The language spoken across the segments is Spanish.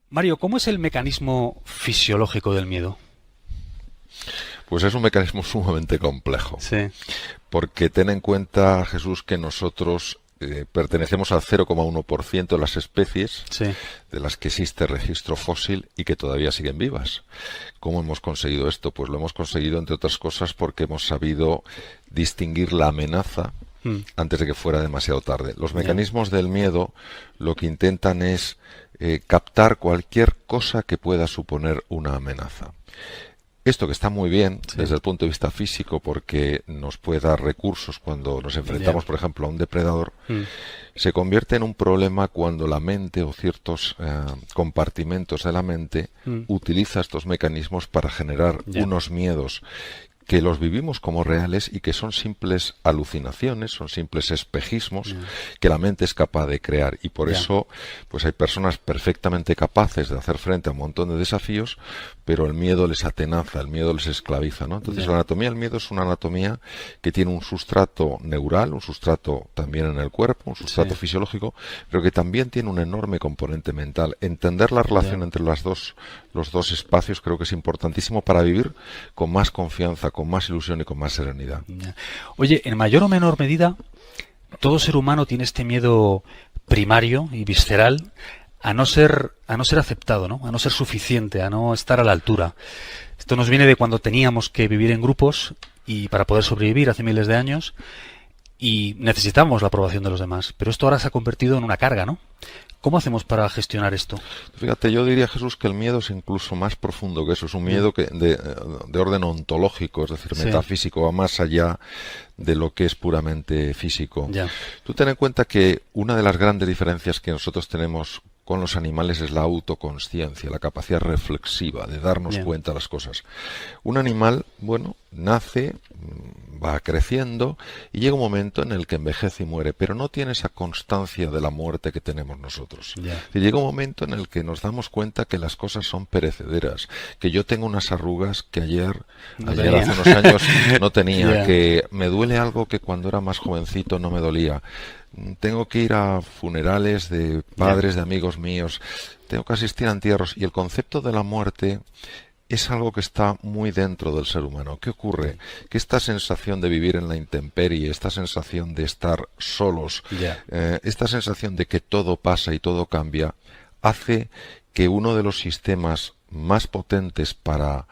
Mario, ¿cómo es el mecanismo fisiológico del miedo? Pues es un mecanismo sumamente complejo, Sí, porque ten en cuenta, Jesús, que nosotros pertenecemos al 0,1% de las especies sí, de las que existe registro fósil y que todavía siguen vivas. ¿Cómo hemos conseguido esto? Pues lo hemos conseguido, entre otras cosas, porque hemos sabido distinguir la amenaza mm, antes de que fuera demasiado tarde. Los ya, mecanismos del miedo lo que intentan es captar cualquier cosa que pueda suponer una amenaza. Esto que está muy bien sí, desde el punto de vista físico porque nos puede dar recursos cuando nos ya, enfrentamos, por ejemplo, a un depredador, mm, se convierte en un problema cuando la mente o ciertos compartimentos de la mente mm, utiliza estos mecanismos para generar ya, unos miedos que los vivimos como reales y que son simples alucinaciones, son simples espejismos ya, que la mente es capaz de crear. Y por ya, eso, pues hay personas perfectamente capaces de hacer frente a un montón de desafíos, pero el miedo les atenaza, el miedo les esclaviza, ¿no? Entonces, ya, la anatomía del miedo es una anatomía que tiene un sustrato neural, un sustrato también en el cuerpo, un sustrato sí, fisiológico, pero que también tiene un enorme componente mental. Entender la ya, relación entre los dos espacios creo que es importantísimo para vivir con más confianza, con más ilusión y con más serenidad. ya. Oye, en mayor o menor medida, todo ser humano tiene este miedo primario y visceral a no ser aceptado, ¿no? A no ser suficiente, a no estar a la altura. Esto nos viene de cuando teníamos que vivir en grupos y para poder sobrevivir hace miles de años y necesitábamos la aprobación de los demás. Pero esto ahora se ha convertido en una carga, ¿no? ¿Cómo hacemos para gestionar esto? Fíjate, yo diría, Jesús, que el miedo es incluso más profundo que eso. Es un Ya, miedo de orden ontológico, es decir, sí, metafísico, va más allá de lo que es puramente físico. ya, Tú ten en cuenta que una de las grandes diferencias que nosotros tenemos con los animales es la autoconsciencia, la capacidad reflexiva de darnos ya, cuenta de las cosas. Un animal, bueno, nace, va creciendo y llega un momento en el que envejece y muere, pero no tiene esa constancia de la muerte que tenemos nosotros. ya, Y llega un momento en el que nos damos cuenta que las cosas son perecederas, que yo tengo unas arrugas que no ayer tenía. hace unos años no tenía, Ya, que me duele algo que cuando era más jovencito no me dolía. Tengo que ir a funerales de ya, padres, de amigos míos, tengo que asistir a entierros y el concepto de la muerte es algo que está muy dentro del ser humano. ¿Qué ocurre? Que esta sensación de vivir en la intemperie, esta sensación de estar solos, ya, esta sensación de que todo pasa y todo cambia, hace que uno de los sistemas más potentes para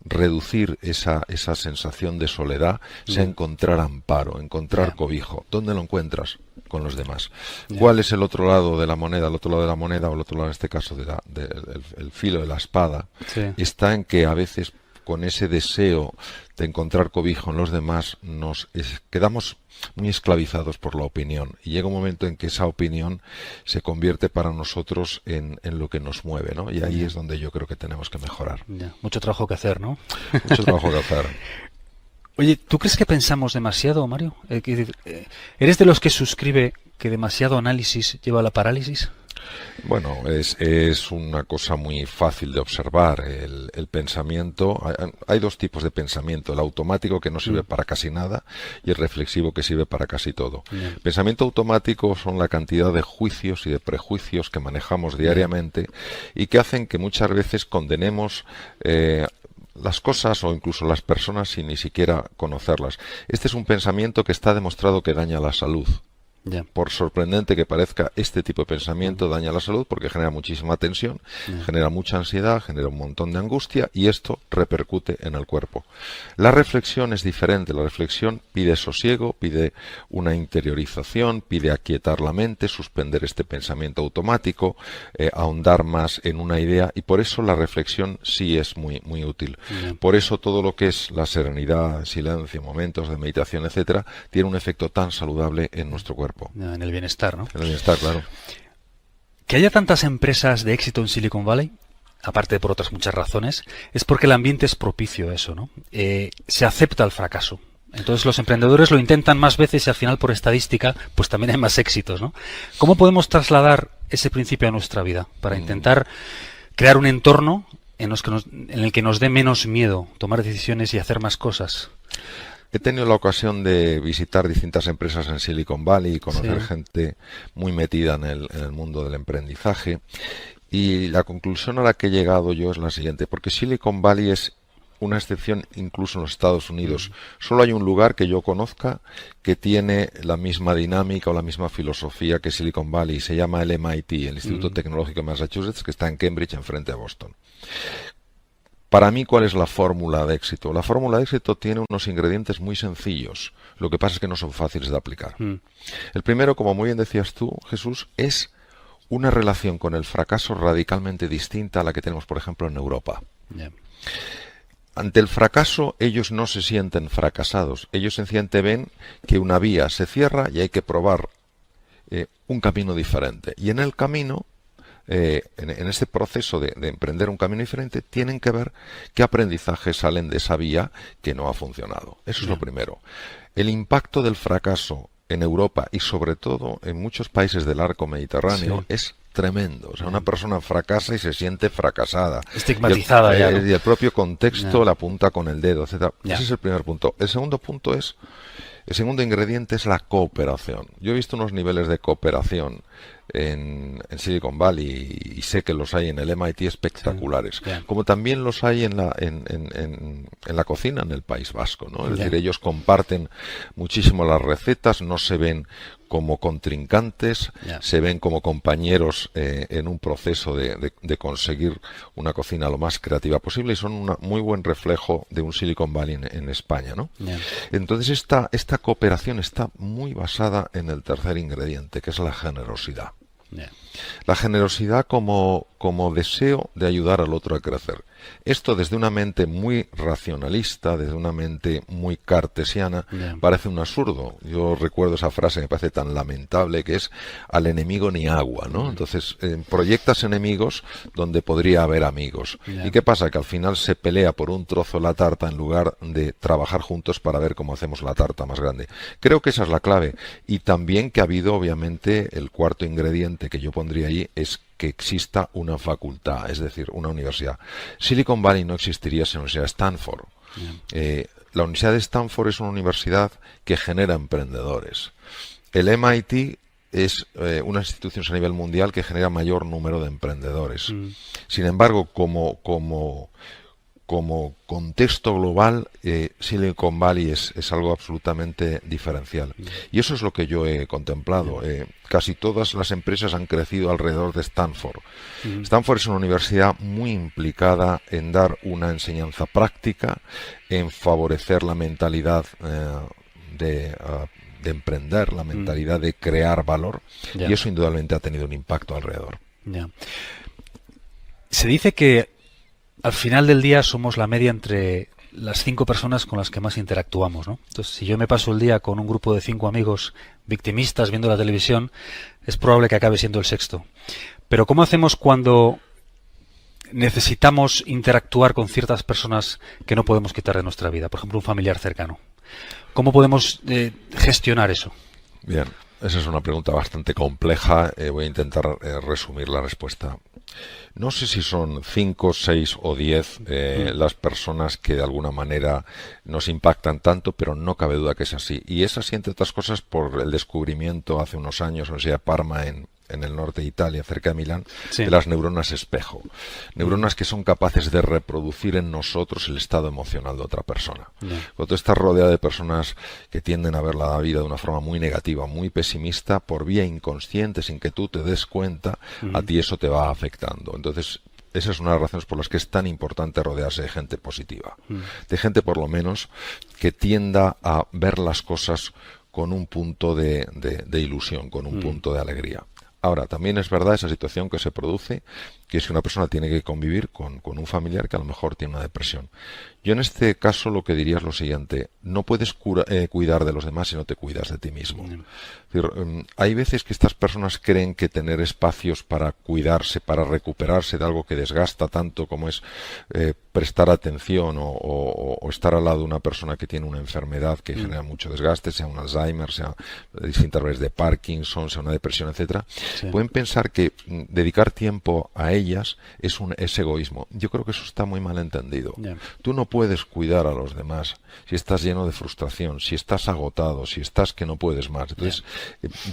reducir esa sensación de soledad sea ya, encontrar amparo, encontrar ya, cobijo. ¿Dónde lo encuentras? Con los demás. ya, ¿Cuál es el otro lado de la moneda? El otro lado de la moneda, o el otro lado en este caso el filo de la espada, sí, está en que a veces con ese deseo de encontrar cobijo en los demás quedamos muy esclavizados por la opinión y llega un momento en que esa opinión se convierte para nosotros en lo que nos mueve, ¿no? Y ahí ya, es donde yo creo que tenemos que mejorar. ya. Mucho trabajo que hacer, ¿no? Mucho trabajo que hacer. Oye, ¿tú crees que pensamos demasiado, Mario? ¿Eres de los que suscribe que demasiado análisis lleva a la parálisis? Bueno, es una cosa muy fácil de observar. El pensamiento, hay dos tipos de pensamiento, el automático que no sirve Mm, para casi nada y el reflexivo que sirve para casi todo. ya, Pensamiento automático son la cantidad de juicios y de prejuicios que manejamos ya, diariamente y que hacen que muchas veces condenemos las cosas o incluso las personas sin ni siquiera conocerlas. Este es un pensamiento que está demostrado que daña la salud. ya, Por sorprendente que parezca, este tipo de pensamiento mm, daña la salud porque genera muchísima tensión, ya, genera mucha ansiedad, genera un montón de angustia y esto repercute en el cuerpo. La reflexión es diferente. La reflexión pide sosiego, pide una interiorización, pide aquietar la mente, suspender este pensamiento automático, ahondar más en una idea y por eso la reflexión sí es muy, muy útil. ya, Por eso todo lo que es la serenidad, silencio, momentos de meditación, etcétera, tiene un efecto tan saludable en nuestro cuerpo. ya, en el bienestar, ¿no? En el bienestar, claro. Que haya tantas empresas de éxito en Silicon Valley, aparte de por otras muchas razones, es porque el ambiente es propicio a eso, ¿no? Se acepta el fracaso. Entonces los emprendedores lo intentan más veces y al final por estadística pues también hay más éxitos, ¿no? ¿Cómo podemos trasladar ese principio a nuestra vida para intentar crear un entorno en el que nos dé menos miedo tomar decisiones y hacer más cosas? He tenido la ocasión de visitar distintas empresas en Silicon Valley y Sí, conocer gente muy metida en el mundo del emprendizaje. Y la conclusión a la que he llegado yo es la siguiente, porque Silicon Valley es una excepción incluso en los Estados Unidos. Solo hay un lugar que yo conozca que tiene la misma dinámica o la misma filosofía que Silicon Valley. Se llama el MIT, el Instituto Tecnológico de Massachusetts, que está en Cambridge, enfrente de Boston. Para mí, ¿cuál es la fórmula de éxito? La fórmula de éxito tiene unos ingredientes muy sencillos. Lo que pasa es que no son fáciles de aplicar. El primero, como muy bien decías tú, Jesús, es una relación con el fracaso radicalmente distinta a la que tenemos, por ejemplo, en Europa. Yeah. Ante el fracaso, ellos no se sienten fracasados. Ellos sencillamente ven que una vía se cierra y hay que probar un camino diferente. Y en el camino, en este proceso de emprender un camino diferente, tienen que ver qué aprendizajes salen de esa vía que no ha funcionado. Eso es lo primero. El impacto del fracaso en Europa y sobre todo en muchos países del arco mediterráneo es tremendo. O sea, una persona fracasa y se siente fracasada. Estigmatizada ya, ¿no? Y el propio contexto la apunta con el dedo, etcétera. Ese es el primer punto. El segundo punto es, el segundo ingrediente es la cooperación. Yo he visto unos niveles de cooperación en Silicon Valley y sé que los hay en el MIT espectaculares, como también los hay en la cocina en el País Vasco, ¿no? Es decir, ellos comparten muchísimo las recetas, no se ven como contrincantes, se ven como compañeros en un proceso de conseguir una cocina lo más creativa posible y son un muy buen reflejo de un Silicon Valley en España, ¿no? Entonces esta cooperación está muy basada en el tercer ingrediente, que es la generosidad. La generosidad como deseo de ayudar al otro a crecer. Esto desde una mente muy racionalista, desde una mente muy cartesiana, parece un absurdo. Yo recuerdo esa frase que me parece tan lamentable, que es al enemigo ni agua, ¿no? Entonces, proyectas enemigos donde podría haber amigos. ¿Y qué pasa? Que al final se pelea por un trozo de la tarta en lugar de trabajar juntos para ver cómo hacemos la tarta más grande. Creo que esa es la clave. Y también que ha habido, obviamente, el cuarto ingrediente que yo pondría ahí es que exista una facultad, es decir, una universidad. Silicon Valley no existiría sin la Universidad de Stanford. La Universidad de Stanford es una universidad que genera emprendedores. El MIT es una institución a nivel mundial que genera mayor número de emprendedores. Sin embargo, como contexto global, Silicon Valley es algo absolutamente diferencial. Y eso es lo que yo he contemplado. Casi todas las empresas han crecido alrededor de Stanford. Stanford es una universidad muy implicada en dar una enseñanza práctica, en favorecer la mentalidad de emprender, la mentalidad de crear valor. Y eso indudablemente ha tenido un impacto alrededor. Se dice que al final del día somos la media entre las 5 personas con las que más interactuamos, ¿no? Entonces, si yo me paso el día con un grupo de 5 amigos victimistas viendo la televisión, es probable que acabe siendo el sexto. Pero ¿cómo hacemos cuando necesitamos interactuar con ciertas personas que no podemos quitar de nuestra vida? Por ejemplo, un familiar cercano. ¿Cómo podemos gestionar eso? Bien, esa es una pregunta bastante compleja. Voy a intentar resumir la respuesta. No sé si son 5, 6 o 10 las personas que de alguna manera nos impactan tanto, pero no cabe duda que es así. Y es así, entre otras cosas, por el descubrimiento hace unos años en la Universidad de Parma, en el norte de Italia, cerca de Milán, de las neuronas espejo. Neuronas que son capaces de reproducir en nosotros el estado emocional de otra persona. Cuando tú estás rodeado de personas que tienden a ver la vida de una forma muy negativa, muy pesimista, por vía inconsciente, sin que tú te des cuenta, a ti eso te va afectando. Entonces, esa es una de las razones por las que es tan importante rodearse de gente positiva. De gente, por lo menos, que tienda a ver las cosas con un punto de ilusión, con un punto de alegría. Ahora, también es verdad esa situación que se produce, que es que una persona tiene que convivir con un familiar que a lo mejor tiene una depresión. Yo en este caso lo que diría es lo siguiente: no puedes cuidar de los demás si no te cuidas de ti mismo. Es decir, hay veces que estas personas creen que tener espacios para cuidarse, para recuperarse de algo que desgasta tanto como es prestar atención o estar al lado de una persona que tiene una enfermedad que genera mucho desgaste, sea un Alzheimer, sea distintas veces de Parkinson, sea una depresión, etcétera, pueden pensar que dedicar tiempo a ellas es egoísmo. Yo creo que eso está muy mal entendido. Tú no puedes cuidar a los demás si estás lleno de frustración, si estás agotado, si estás que no puedes más. Entonces,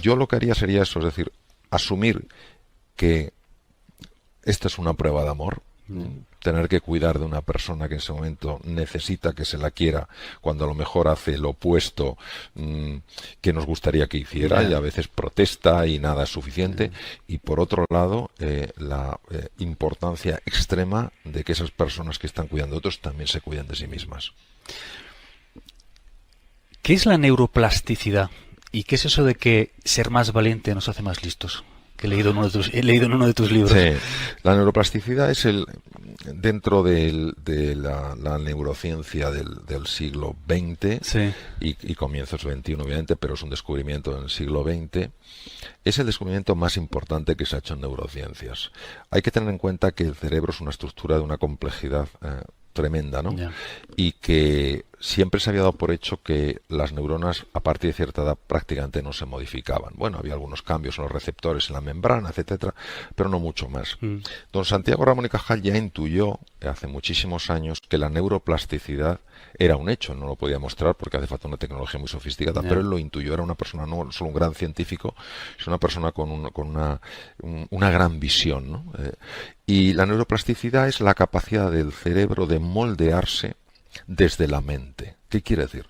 yo lo que haría sería eso, es decir, asumir que esta es una prueba de amor. Tener que cuidar de una persona que en ese momento necesita que se la quiera, cuando a lo mejor hace lo opuesto que nos gustaría que hiciera, y a veces protesta y nada es suficiente. Y por otro lado, la importancia extrema de que esas personas que están cuidando de otros también se cuiden de sí mismas. ¿Qué es la neuroplasticidad? ¿Y qué es eso de que ser más valiente nos hace más listos? Que he leído en uno de tus libros. Sí, la neuroplasticidad es dentro de la neurociencia del siglo XX, sí, y comienzos del XXI, obviamente, pero es un descubrimiento del siglo XX. Es el descubrimiento más importante que se ha hecho en neurociencias. Hay que tener en cuenta que el cerebro es una estructura de una complejidad tremenda, ¿no? Ya. Y que siempre se había dado por hecho que las neuronas a partir de cierta edad prácticamente no se modificaban. Bueno, había algunos cambios en los receptores, en la membrana, etcétera, pero no mucho más. Don Santiago Ramón y Cajal ya intuyó hace muchísimos años que la neuroplasticidad era un hecho. No lo podía mostrar porque hace falta una tecnología muy sofisticada, pero él lo intuyó. Era una persona, no solo un gran científico, sino una persona con una gran visión, ¿no? Y la neuroplasticidad es la capacidad del cerebro de moldearse desde la mente. ¿Qué quiere decir?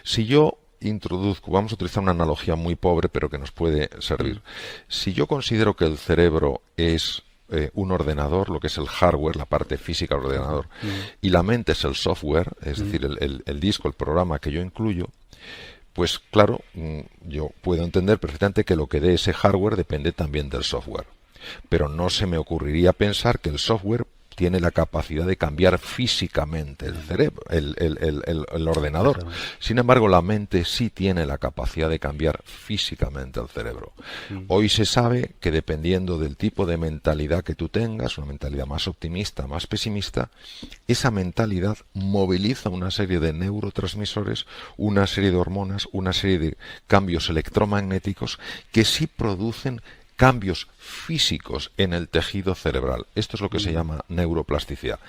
Si yo introduzco, vamos a utilizar una analogía muy pobre pero que nos puede servir. Si yo considero que el cerebro es un ordenador, lo que es el hardware, la parte física del ordenador, y la mente es el software, es decir, el disco, el programa que yo incluyo, pues claro, yo puedo entender perfectamente que lo que dé ese hardware depende también del software. Pero no se me ocurriría pensar que el software tiene la capacidad de cambiar físicamente el cerebro, el ordenador. Sin embargo, la mente sí tiene la capacidad de cambiar físicamente el cerebro. Hoy se sabe que dependiendo del tipo de mentalidad que tú tengas, una mentalidad más optimista, más pesimista, esa mentalidad moviliza una serie de neurotransmisores, una serie de hormonas, una serie de cambios electromagnéticos que sí producen cambios físicos en el tejido cerebral. Esto es lo que se llama neuroplasticidad.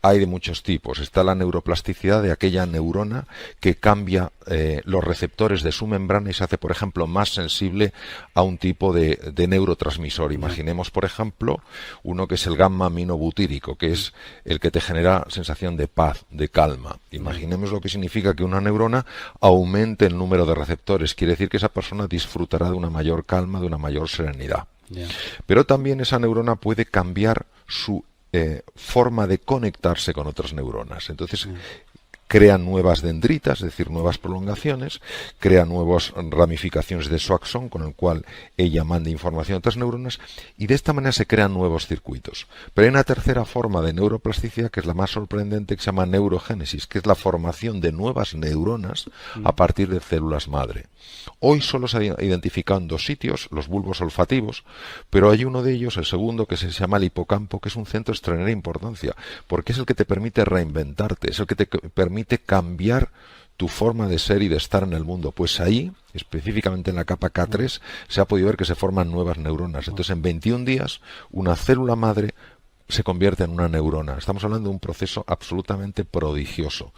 Hay de muchos tipos. Está la neuroplasticidad de aquella neurona que cambia los receptores de su membrana y se hace, por ejemplo, más sensible a un tipo de neurotransmisor. Imaginemos, por ejemplo, uno que es el gamma aminobutírico, que es el que te genera sensación de paz, de calma. Imaginemos lo que significa que una neurona aumente el número de receptores. Quiere decir que esa persona disfrutará de una mayor calma, de una mayor serenidad. Pero también esa neurona puede cambiar su forma de conectarse con otras neuronas. Entonces crea nuevas dendritas, es decir, nuevas prolongaciones, crea nuevas ramificaciones de su axón con el cual ella manda información a otras neuronas y de esta manera se crean nuevos circuitos. Pero hay una tercera forma de neuroplasticidad que es la más sorprendente, que se llama neurogénesis, que es la formación de nuevas neuronas a partir de células madre. Hoy solo se ha identificado en 2 sitios, los bulbos olfativos, pero hay uno de ellos, el segundo, que se llama el hipocampo, que es un centro de extraordinaria importancia, porque es el que te permite reinventarte, es el que te permite cambiar tu forma de ser y de estar en el mundo. Pues ahí, específicamente en la capa K3, se ha podido ver que se forman nuevas neuronas. Entonces, en 21 días, una célula madre se convierte en una neurona. Estamos hablando de un proceso absolutamente prodigioso.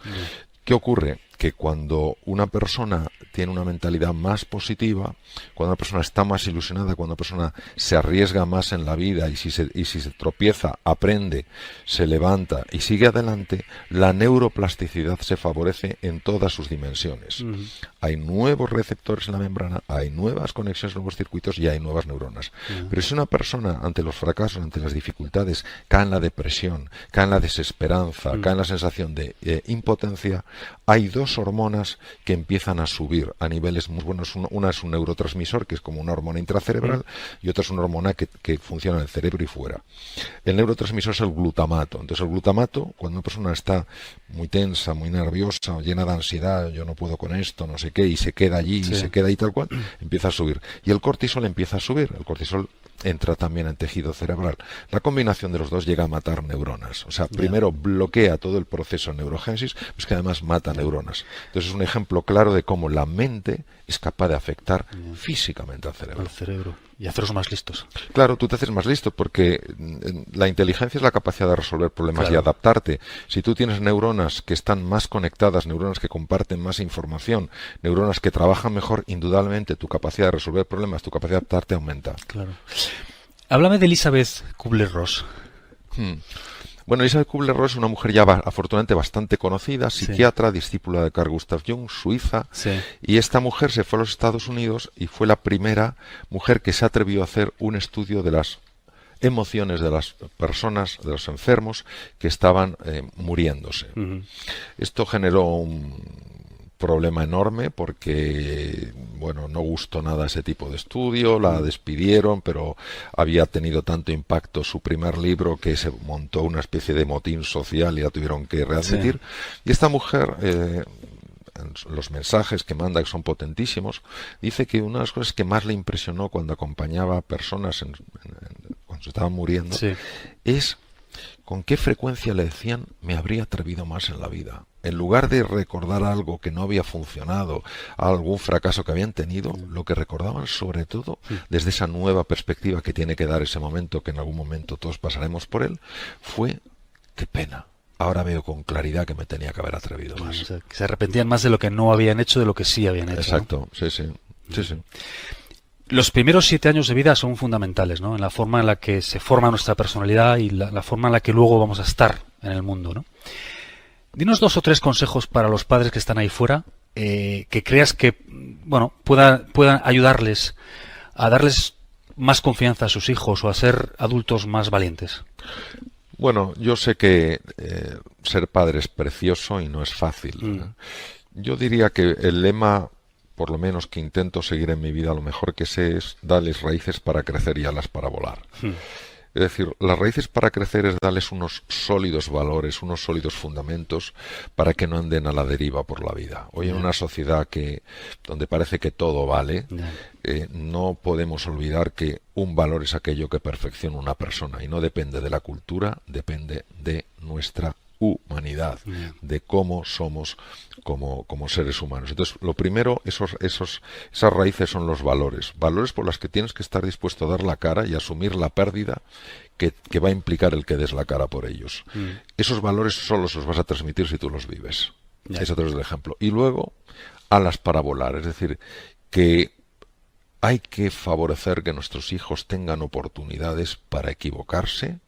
¿Qué ocurre? Que cuando una persona tiene una mentalidad más positiva, cuando una persona está más ilusionada, cuando una persona se arriesga más en la vida y si se tropieza, aprende, se levanta y sigue adelante, la neuroplasticidad se favorece en todas sus dimensiones. Hay nuevos receptores en la membrana, hay nuevas conexiones, nuevos circuitos y hay nuevas neuronas. Pero si una persona ante los fracasos, ante las dificultades, cae en la depresión, cae en la desesperanza, cae en la sensación de impotencia, hay 2 hormonas que empiezan a subir a niveles muy buenos. Una es un neurotransmisor, que es como una hormona intracerebral, y otra es una hormona que funciona en el cerebro y fuera. El neurotransmisor es el glutamato. Entonces el glutamato, cuando una persona está muy tensa, muy nerviosa, o llena de ansiedad, yo no puedo con esto, no sé qué, y se queda allí, y se queda ahí tal cual, empieza a subir. Y el cortisol empieza a subir. El cortisol entra también en tejido cerebral. La combinación de los dos llega a matar neuronas. O sea, primero bloquea todo el proceso de neurogénesis, pues que además mata neuronas. Entonces es un ejemplo claro de cómo la mente es capaz de afectar físicamente al cerebro. Al cerebro. Y hacerlos más listos. Claro, tú te haces más listo porque la inteligencia es la capacidad de resolver problemas y adaptarte. Si tú tienes neuronas que están más conectadas, neuronas que comparten más información, neuronas que trabajan mejor, indudablemente tu capacidad de resolver problemas, tu capacidad de adaptarte aumenta. Claro. Háblame de Elizabeth Kubler-Ross. Bueno, Elisabeth Kubler-Ross es una mujer ya afortunadamente bastante conocida, psiquiatra, discípula de Carl Gustav Jung, suiza, y esta mujer se fue a los Estados Unidos y fue la primera mujer que se atrevió a hacer un estudio de las emociones de las personas, de los enfermos que estaban muriéndose. Esto generó un problema enorme porque, bueno, no gustó nada ese tipo de estudio, la despidieron, pero había tenido tanto impacto su primer libro que se montó una especie de motín social y la tuvieron que readmitir. Y esta mujer, los mensajes que manda, que son potentísimos, dice que una de las cosas que más le impresionó cuando acompañaba a personas cuando se estaban muriendo es con qué frecuencia le decían: me habría atrevido más en la vida. En lugar de recordar algo que no había funcionado, algún fracaso que habían tenido, lo que recordaban sobre todo, desde esa nueva perspectiva que tiene que dar ese momento, que en algún momento todos pasaremos por él, fue: qué pena. Ahora veo con claridad que me tenía que haber atrevido más. O sea, que se arrepentían más de lo que no habían hecho de lo que sí habían hecho. Exacto, ¿no? sí. Los primeros 7 años de vida son fundamentales, ¿no? En la forma en la que se forma nuestra personalidad y la forma en la que luego vamos a estar en el mundo, ¿no? Dinos 2 o 3 consejos para los padres que están ahí fuera, que creas que, bueno, puedan ayudarles a darles más confianza a sus hijos o a ser adultos más valientes. Bueno, yo sé que ser padre es precioso y no es fácil. Yo diría que el lema, por lo menos que intento seguir en mi vida, lo mejor que sé es: darles raíces para crecer y alas para volar. Es decir, las raíces para crecer es darles unos sólidos valores, unos sólidos fundamentos para que no anden a la deriva por la vida. Hoy en una sociedad donde parece que todo vale, no podemos olvidar que un valor es aquello que perfecciona una persona y no depende de la cultura, depende de nuestra humanidad, de cómo somos como seres humanos. Entonces, lo primero, esas raíces son los valores por los que tienes que estar dispuesto a dar la cara y asumir la pérdida que va a implicar el que des la cara por ellos. Esos valores solo los vas a transmitir si tú los vives. Ese es el ejemplo. Y luego, alas para volar, es decir, que hay que favorecer que nuestros hijos tengan oportunidades para equivocarse,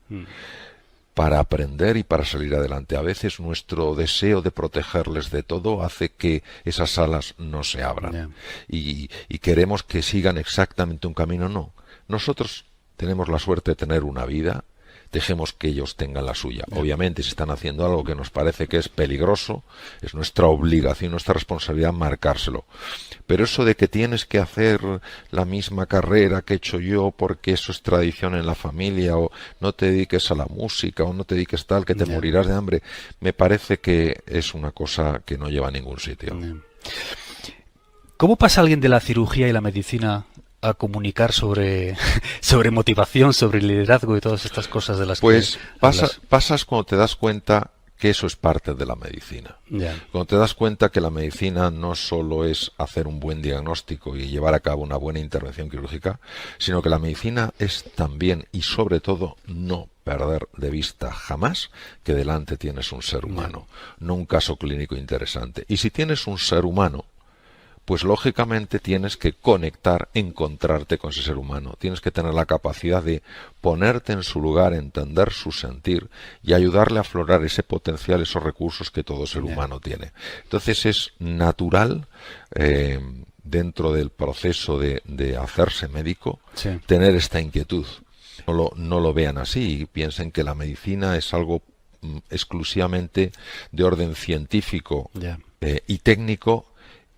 para aprender y para salir adelante. A veces nuestro deseo de protegerles de todo hace que esas alas no se abran. Y queremos que sigan exactamente un camino. No. Nosotros tenemos la suerte de tener una vida. Dejemos que ellos tengan la suya. Obviamente, si están haciendo algo que nos parece que es peligroso, es nuestra obligación, nuestra responsabilidad marcárselo. Pero eso de que tienes que hacer la misma carrera que he hecho yo porque eso es tradición en la familia, o no te dediques a la música, o no te dediques tal, que te morirás de hambre, me parece que es una cosa que no lleva a ningún sitio. ¿Cómo pasa alguien de la cirugía y la medicina a comunicar sobre motivación, sobre liderazgo y todas estas cosas de las que pasas cuando te das cuenta que eso es parte de la medicina. Cuando te das cuenta que la medicina no solo es hacer un buen diagnóstico y llevar a cabo una buena intervención quirúrgica, sino que la medicina es también y sobre todo no perder de vista jamás que delante tienes un ser humano, no un caso clínico interesante. Y si tienes un ser humano, pues lógicamente tienes que conectar, encontrarte con ese ser humano. Tienes que tener la capacidad de ponerte en su lugar, entender su sentir y ayudarle a aflorar ese potencial, esos recursos que todo ser humano tiene. Entonces es natural, dentro del proceso de hacerse médico, tener esta inquietud. No lo vean así y piensen que la medicina es algo exclusivamente de orden científico y técnico,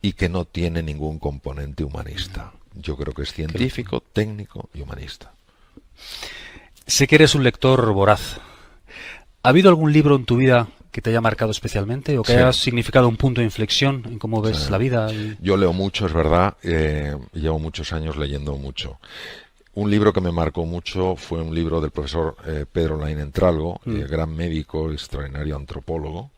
y que no tiene ningún componente humanista. Yo creo que es científico, técnico y humanista. Sé que eres un lector voraz. ¿Ha habido algún libro en tu vida que te haya marcado especialmente o que haya significado un punto de inflexión en cómo ves la vida? Yo leo mucho, es verdad. Llevo muchos años leyendo mucho. Un libro que me marcó mucho fue un libro del profesor Pedro Laín Entralgo, gran médico, extraordinario antropólogo,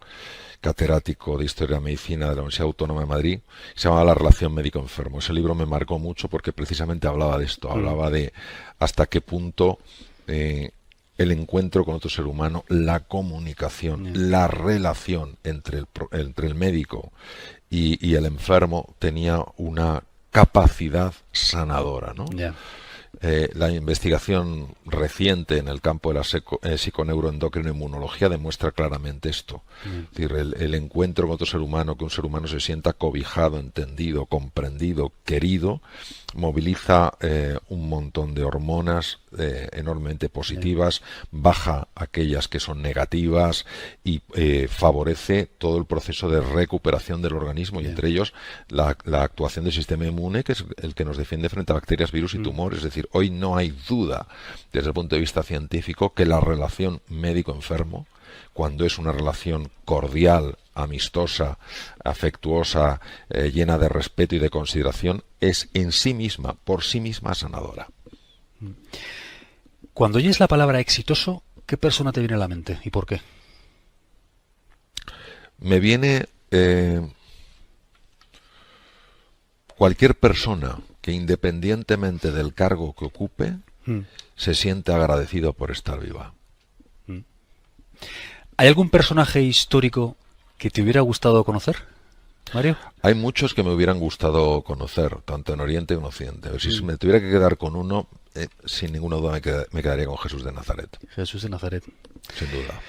catedrático de Historia de la Medicina de la Universidad Autónoma de Madrid. Se llamaba La relación médico-enfermo. Ese libro me marcó mucho porque precisamente hablaba de esto, hablaba de hasta qué punto el encuentro con otro ser humano, la comunicación, la relación entre el médico y el enfermo tenía una capacidad sanadora, ¿no? La investigación reciente en el campo de la psiconeuroendocrinoinmunología demuestra claramente esto. Es decir, el encuentro con otro ser humano, que un ser humano se sienta cobijado, entendido, comprendido, querido, moviliza un montón de hormonas enormemente positivas, baja aquellas que son negativas y favorece todo el proceso de recuperación del organismo, y entre ellos la actuación del sistema inmune, que es el que nos defiende frente a bacterias, virus y tumores. Es decir, hoy no hay duda desde el punto de vista científico que la relación médico-enfermo, cuando es una relación cordial, amistosa, afectuosa, llena de respeto y de consideración, es en sí misma, por sí misma, sanadora. Cuando oyes la palabra exitoso, ¿qué persona te viene a la mente y por qué? Me viene cualquier persona que, independientemente del cargo que ocupe, se siente agradecido por estar viva. ¿Hay algún personaje histórico que te hubiera gustado conocer, Mario? Hay muchos que me hubieran gustado conocer, tanto en Oriente como en Occidente. Si me tuviera que quedar con uno, sin ninguna duda me quedaría con Jesús de Nazaret. Jesús de Nazaret. Sin duda.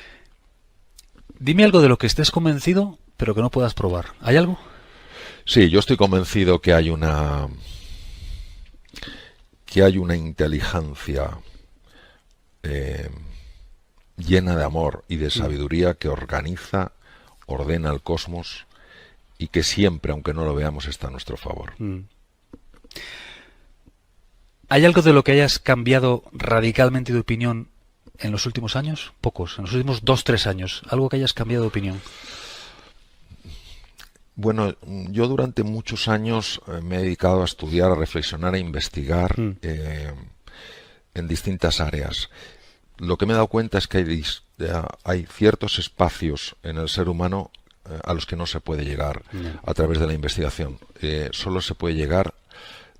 Dime algo de lo que estés convencido, pero que no puedas probar. ¿Hay algo? Sí, yo estoy convencido que hay una inteligencia llena de amor y de sabiduría que organiza, ordena el cosmos y que siempre, aunque no lo veamos, está a nuestro favor. ¿Hay algo de lo que hayas cambiado radicalmente de opinión en los últimos años? Pocos, en los últimos 2-3 años. ¿Algo que hayas cambiado de opinión? Bueno, yo durante muchos años me he dedicado a estudiar, a reflexionar, a investigar en distintas áreas. Lo que me he dado cuenta es que hay ciertos espacios en el ser humano a los que no se puede llegar a través de la investigación. Solo se puede llegar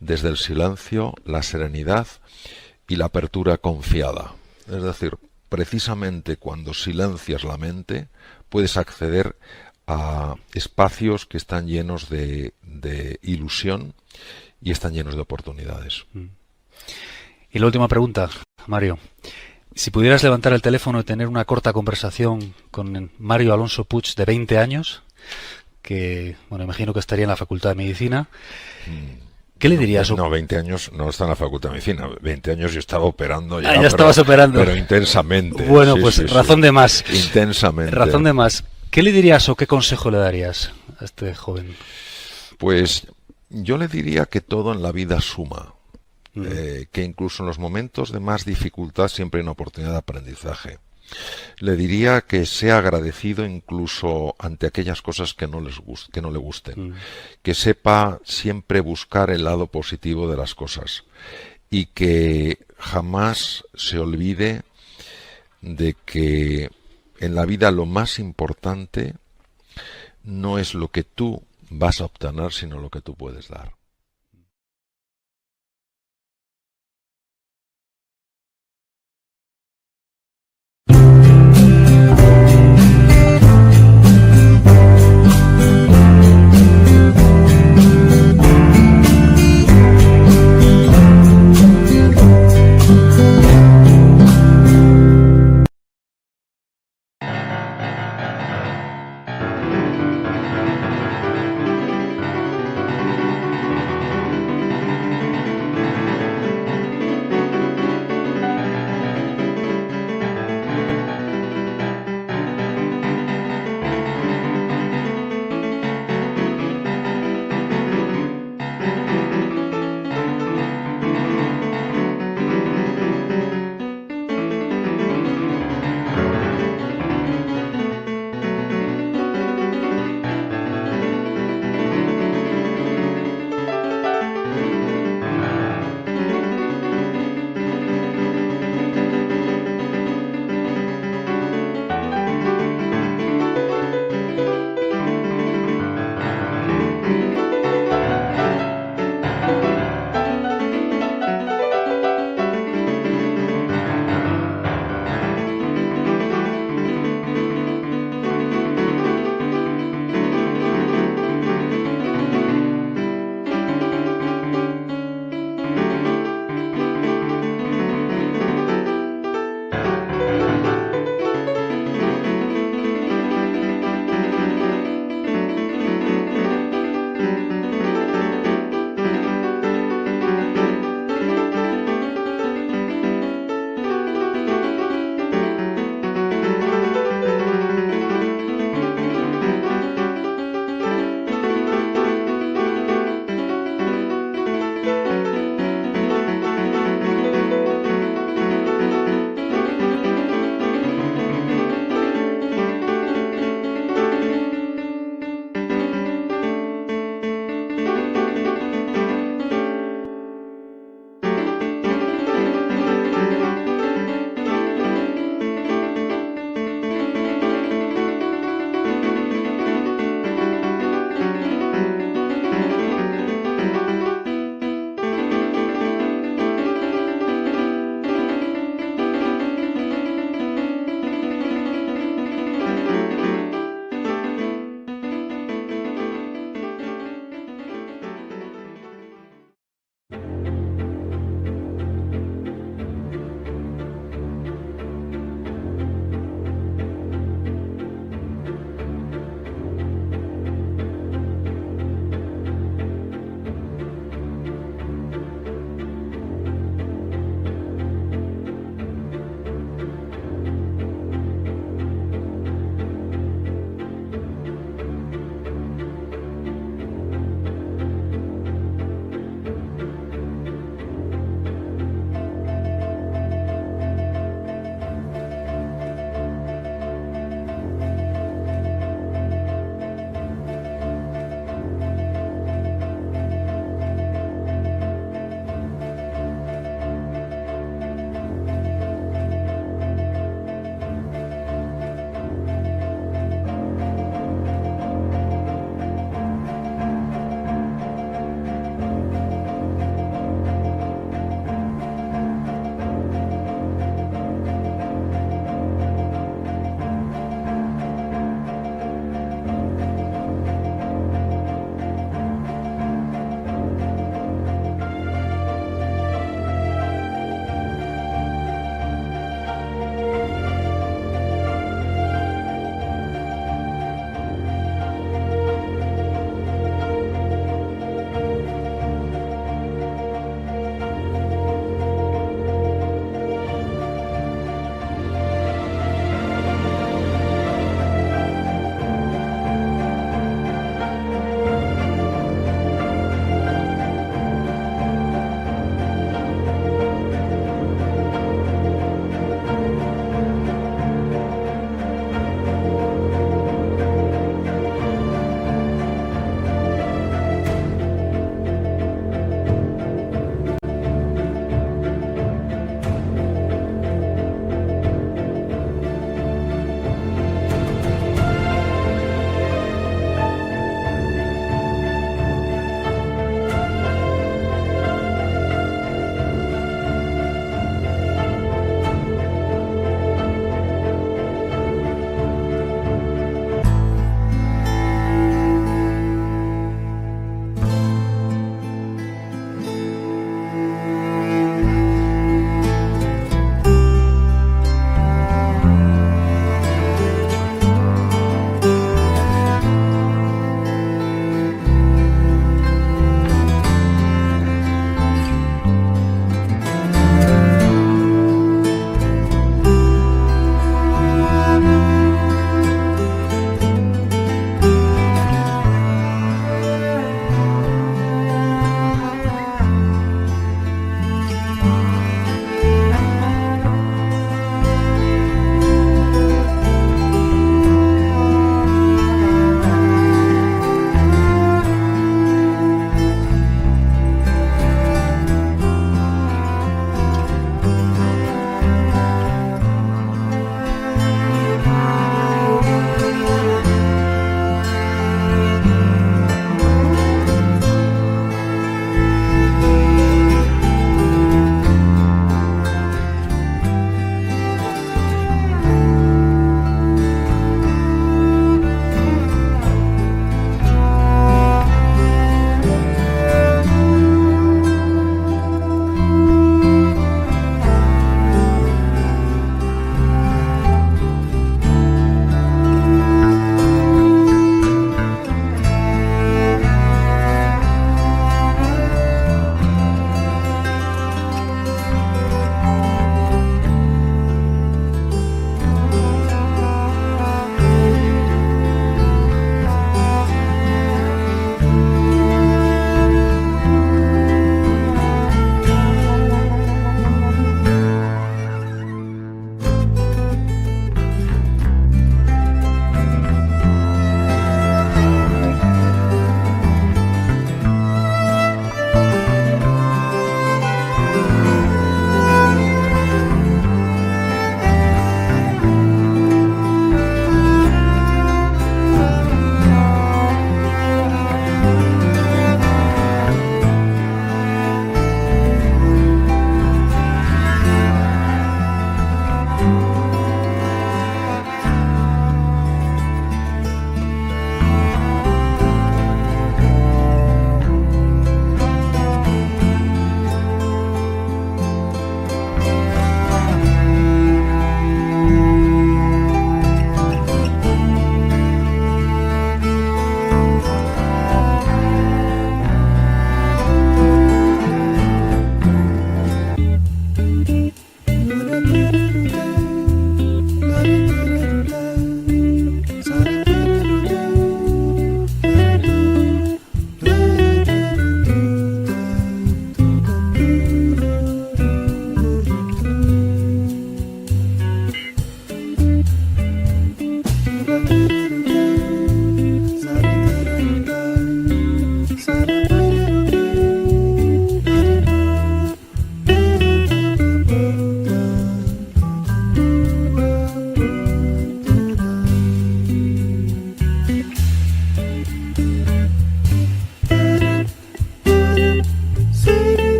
desde el silencio, la serenidad y la apertura confiada. Es decir, precisamente cuando silencias la mente, puedes acceder a espacios que están llenos de ilusión y están llenos de oportunidades. Y la última pregunta, Mario. Si pudieras levantar el teléfono y tener una corta conversación con Mario Alonso Puig, de 20 años, que, bueno, imagino que estaría en la Facultad de Medicina, ¿qué le dirías? No, 20 años no está en la Facultad de Medicina. 20 años yo estaba operando ya. Ya estabas operando. Pero intensamente. Bueno, pues sí, razón de más. Intensamente. Razón de más. ¿Qué le dirías o qué consejo le darías a este joven? Pues yo le diría que todo en la vida suma. Que incluso en los momentos de más dificultad siempre hay una oportunidad de aprendizaje. Le diría que sea agradecido incluso ante aquellas cosas que no le gusten. Que sepa siempre buscar el lado positivo de las cosas. Y que jamás se olvide de que en la vida lo más importante no es lo que tú vas a obtener, sino lo que tú puedes dar.